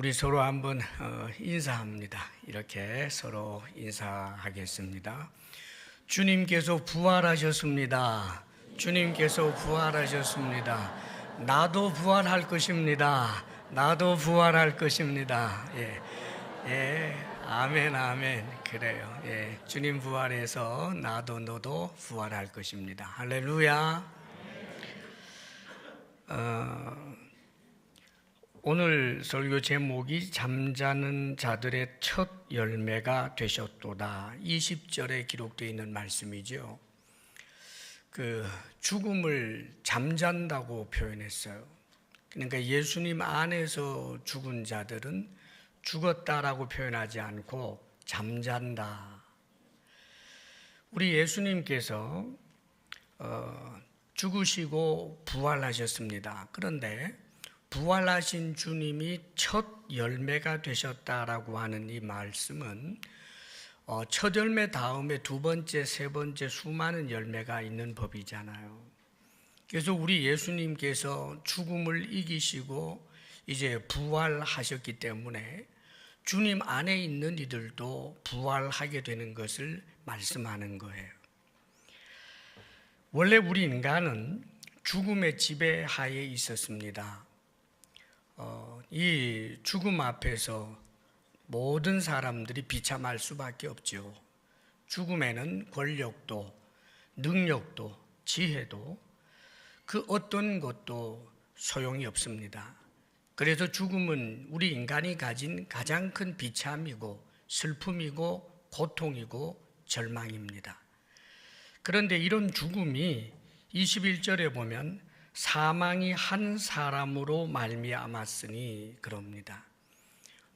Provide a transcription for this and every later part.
우리 서로 한번 인사합니다. 이렇게 서로 인사하겠습니다. 주님께서 부활하셨습니다. 주님께서 부활하셨습니다. 나도 부활할 것입니다. 나도 부활할 것입니다. 아멘, 아멘. 그래요. 주님 부활해서 나도 너도 부활할 것입니다. 할렐루야. 오늘 설교 제목이 잠자는 자들의 첫 열매가 되셨도다. 20절에 기록되어 있는 말씀이죠. 죽음을 잠잔다고 표현했어요. 그러니까 예수님 안에서 죽은 자들은 죽었다라고 표현하지 않고 잠잔다. 우리 예수님께서 죽으시고 부활하셨습니다. 그런데 부활하신 주님이 첫 열매가 되셨다라고 하는 이 말씀은 첫 열매 다음에 두 번째, 세 번째 수많은 열매가 있는 법이잖아요. 그래서 우리 예수님께서 죽음을 이기시고 이제 부활하셨기 때문에 주님 안에 있는 이들도 부활하게 되는 것을 말씀하는 거예요. 원래 우리 인간은 죽음의 지배하에 있었습니다. 이 죽음 앞에서 모든 사람들이 비참할 수밖에 없죠. 죽음에는 권력도, 능력도, 지혜도 그 어떤 것도 소용이 없습니다. 그래서 죽음은 우리 인간이 가진 가장 큰 비참이고 슬픔이고 고통이고 절망입니다. 그런데 이런 죽음이 21절에 보면 사망이 한 사람으로 말미암았으니 그럽니다.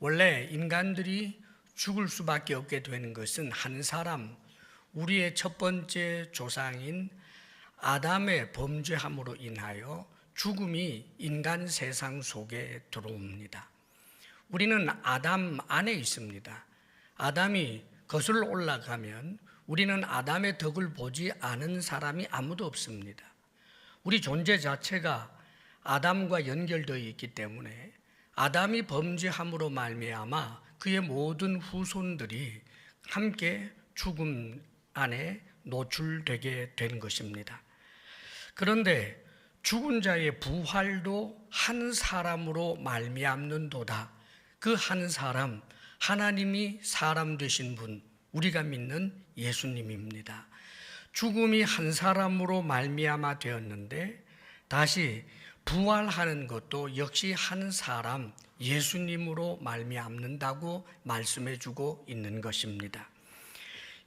원래 인간들이 죽을 수밖에 없게 되는 것은 한 사람, 우리의 첫 번째 조상인 아담의 범죄함으로 인하여 죽음이 인간 세상 속에 들어옵니다. 우리는 아담 안에 있습니다. 아담이 거슬러 올라가면 우리는 아담의 덕을 보지 않은 사람이 아무도 없습니다. 우리 존재 자체가 아담과 연결되어 있기 때문에 아담이 범죄함으로 말미암아 그의 모든 후손들이 함께 죽음 안에 노출되게 된 것입니다. 그런데 죽은 자의 부활도 한 사람으로 말미암는도다. 그 한 사람, 하나님이 사람 되신 분, 우리가 믿는 예수님입니다. 죽음이 한 사람으로 말미암아 되었는데 다시 부활하는 것도 역시 한 사람 예수님으로 말미암는다고 말씀해 주고 있는 것입니다.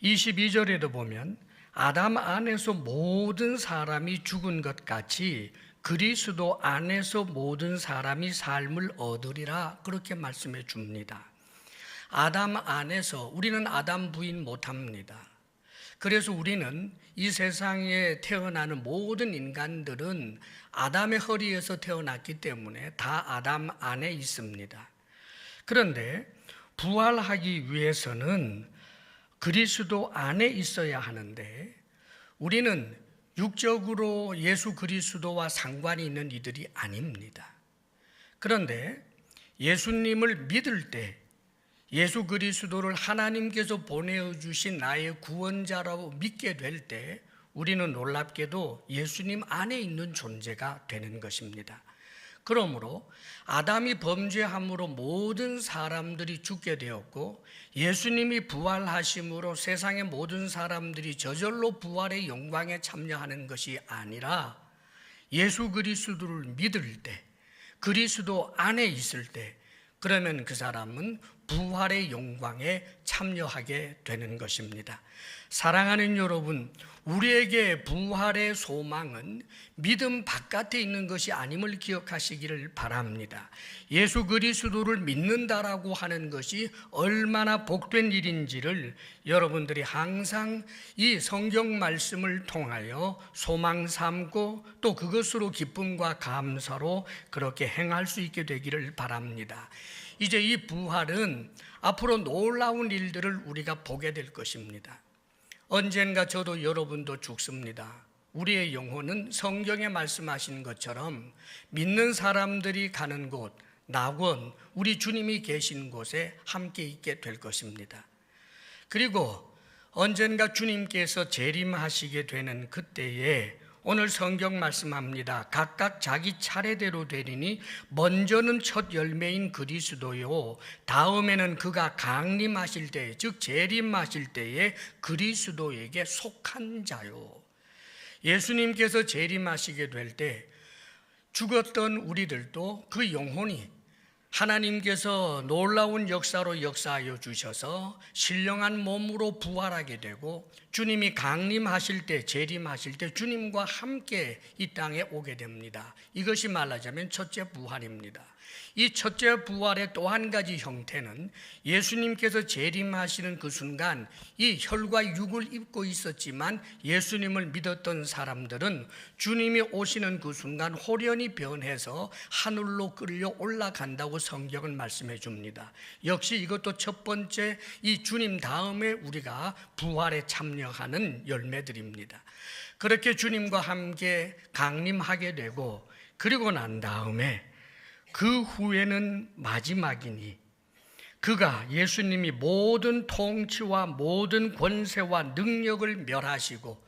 22절에도 보면 아담 안에서 모든 사람이 죽은 것 같이 그리스도 안에서 모든 사람이 삶을 얻으리라 그렇게 말씀해 줍니다. 아담 안에서 우리는 아담 부인 못합니다. 그래서 우리는 이 세상에 태어나는 모든 인간들은 아담의 허리에서 태어났기 때문에 다 아담 안에 있습니다. 그런데 부활하기 위해서는 그리스도 안에 있어야 하는데 우리는 육적으로 예수 그리스도와 상관이 있는 이들이 아닙니다. 그런데 예수님을 믿을 때 예수 그리스도를 하나님께서 보내주신 나의 구원자라고 믿게 될 때 우리는 놀랍게도 예수님 안에 있는 존재가 되는 것입니다. 그러므로 아담이 범죄함으로 모든 사람들이 죽게 되었고 예수님이 부활하심으로 세상의 모든 사람들이 저절로 부활의 영광에 참여하는 것이 아니라 예수 그리스도를 믿을 때 그리스도 안에 있을 때 그러면 그 사람은 부활의 영광에 참여하게 되는 것입니다. 사랑하는 여러분, 우리에게 부활의 소망은 믿음 바깥에 있는 것이 아님을 기억하시기를 바랍니다. 예수 그리스도를 믿는다라고 하는 것이 얼마나 복된 일인지를 여러분들이 항상 이 성경 말씀을 통하여 소망 삼고 또 그것으로 기쁨과 감사로 그렇게 행할 수 있게 되기를 바랍니다. 이제 이 부활은 앞으로 놀라운 일들을 우리가 보게 될 것입니다. 언젠가 저도 여러분도 죽습니다. 우리의 영혼은 성경에 말씀하신 것처럼 믿는 사람들이 가는 곳, 낙원, 우리 주님이 계신 곳에 함께 있게 될 것입니다. 그리고 언젠가 주님께서 재림하시게 되는 그때에 오늘 성경 말씀합니다. 각각 자기 차례대로 되리니 먼저는 첫 열매인 그리스도요, 다음에는 그가 강림하실 때, 즉 재림하실 때에 그리스도에게 속한 자요. 예수님께서 재림하시게 될 때 죽었던 우리들도 그 영혼이 하나님께서 놀라운 역사로 역사하여 주셔서 신령한 몸으로 부활하게 되고, 주님이 강림하실 때, 재림하실 때 주님과 함께 이 땅에 오게 됩니다. 이것이 말하자면 첫째 부활입니다. 이 첫째 부활의 또 한 가지 형태는 예수님께서 재림하시는 그 순간 이 혈과 육을 입고 있었지만 예수님을 믿었던 사람들은 주님이 오시는 그 순간 호련히 변해서 하늘로 끌려 올라간다고 성경은 말씀해 줍니다. 역시 이것도 첫 번째 이 주님 다음에 우리가 부활에 참여하는 열매들입니다. 그렇게 주님과 함께 강림하게 되고, 그리고 난 다음에 그 후에는 마지막이니 그가, 예수님이 모든 통치와 모든 권세와 능력을 멸하시고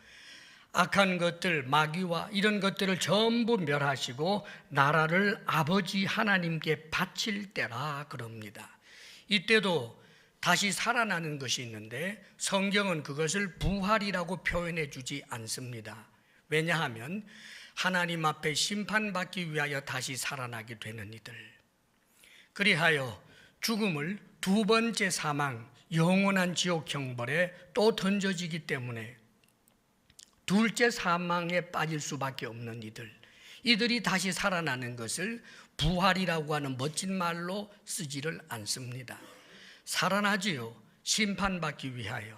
악한 것들, 마귀와 이런 것들을 전부 멸하시고 나라를 아버지 하나님께 바칠 때라 그럽니다. 이때도 다시 살아나는 것이 있는데 성경은 그것을 부활이라고 표현해 주지 않습니다. 왜냐하면 하나님 앞에 심판받기 위하여 다시 살아나게 되는 이들, 그리하여 죽음을 두 번째 사망, 영원한 지옥 형벌에 또 던져지기 때문에 둘째 사망에 빠질 수밖에 없는 이들이 다시 살아나는 것을 부활이라고 하는 멋진 말로 쓰지를 않습니다. 살아나지요. 심판받기 위하여.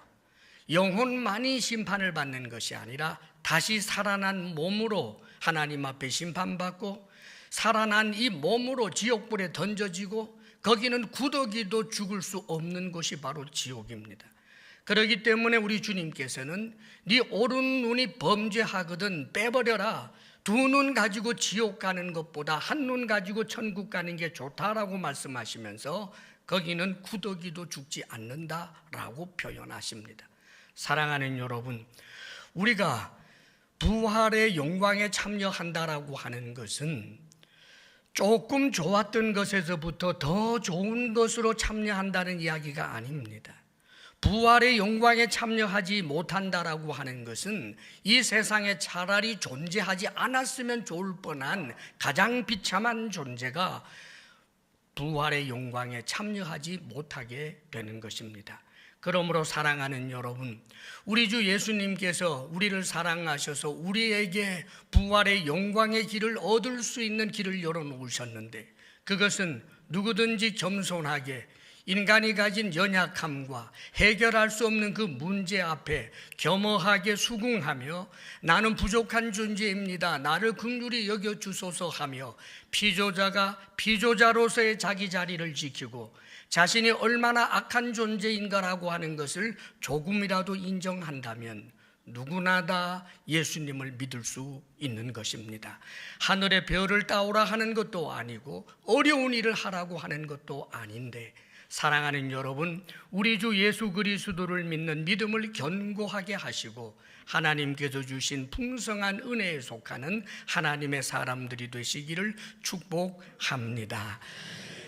영혼만이 심판을 받는 것이 아니라 다시 살아난 몸으로 하나님 앞에 심판받고, 살아난 이 몸으로 지옥불에 던져지고, 거기는 구더기도 죽을 수 없는 곳이 바로 지옥입니다. 그렇기 때문에 우리 주님께서는 네 오른 눈이 범죄하거든 빼버려라, 두 눈 가지고 지옥 가는 것보다 한 눈 가지고 천국 가는 게 좋다라고 말씀하시면서 거기는 구더기도 죽지 않는다라고 표현하십니다. 사랑하는 여러분, 우리가 부활의 영광에 참여한다라고 하는 것은 조금 좋았던 것에서부터 더 좋은 것으로 참여한다는 이야기가 아닙니다. 부활의 영광에 참여하지 못한다라고 하는 것은 이 세상에 차라리 존재하지 않았으면 좋을 뻔한 가장 비참한 존재가 부활의 영광에 참여하지 못하게 되는 것입니다. 그러므로 사랑하는 여러분, 우리 주 예수님께서 우리를 사랑하셔서 우리에게 부활의 영광의 길을 얻을 수 있는 길을 열어놓으셨는데, 그것은 누구든지 겸손하게 인간이 가진 연약함과 해결할 수 없는 그 문제 앞에 겸허하게 수긍하며 나는 부족한 존재입니다, 나를 긍휼히 여겨주소서 하며 피조자가 피조자로서의 자기 자리를 지키고 자신이 얼마나 악한 존재인가라고 하는 것을 조금이라도 인정한다면 누구나 다 예수님을 믿을 수 있는 것입니다. 하늘의 별을 따오라 하는 것도 아니고 어려운 일을 하라고 하는 것도 아닌데, 사랑하는 여러분, 우리 주 예수 그리스도를 믿는 믿음을 견고하게 하시고 하나님께서 주신 풍성한 은혜에 속하는 하나님의 사람들이 되시기를 축복합니다.